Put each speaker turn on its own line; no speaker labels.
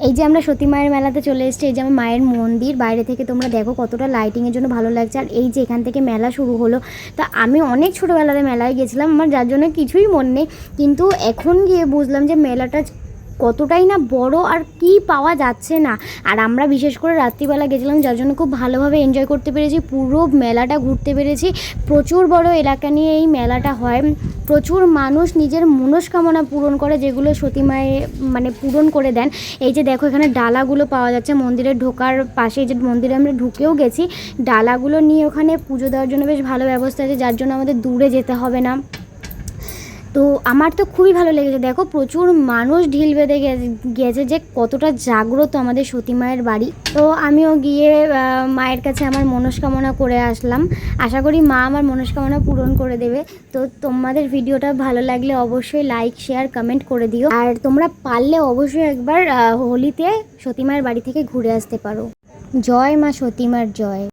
এই যে আমরা সতী মায়ের মেলাতে চলে এসেছি। এই যে আমার মায়ের মন্দির, বাইরে থেকে তোমরা দেখো কতটা লাইটিংয়ের জন্য ভালো লাগছে। আর এই যে এখান থেকে মেলা শুরু হলো। তা আমি অনেক ছোটোবেলাতে মেলায় গেছিলাম, আমার যার জন্য কিছুই মনে নেই, কিন্তু এখন গিয়ে বুঝলাম যে মেলাটা কতটাই না বড় আর কি পাওয়া যাচ্ছে না। আর আমরা বিশেষ করে রাত্রিবেলা গেছিলাম, যার জন্য খুব ভালোভাবে এনজয় করতে পেরেছি, পুরো মেলাটা ঘুরতে পেরেছি। প্রচুর বড় এলাকা নিয়ে এই মেলাটা হয়, প্রচুর মানুষ নিজের মনস্কামনা পূরণ করে, যেগুলো সতী মায়ে মানে পূরণ করে দেন। এই যে দেখো এখানে ডালাগুলো পাওয়া যাচ্ছে মন্দিরে ঢোকার পাশে, যে মন্দিরে আমরা ঢুকেও গেছি, ডালাগুলো নিয়ে ওখানে পুজো দেওয়ার জন্য বেশ ভালো ব্যবস্থা আছে, যার জন্য আমাদের দূরে যেতে হবে না। তো আমার তো খুবই ভালো লেগেছে, দেখো প্রচুর মানুষ ঢিল বেঁধে গেছে, যে কতটা জাগ্রত আমাদের সতী মায়ের বাড়ি। তো আমিও গিয়ে মায়ের কাছে আমার মনস্কামনা করে আসলাম, আশা করি মা আমার মনস্কামনা পূরণ করে দেবে। তো তোমাদের ভিডিওটা ভালো লাগলে অবশ্যই লাইক শেয়ার কমেন্ট করে দিও, আর তোমরা পারলে অবশ্যই একবার হোলিতে সতী মায়ের বাড়ি থেকে ঘুরে আসতে পারো। জয় মা সতী মার জয়।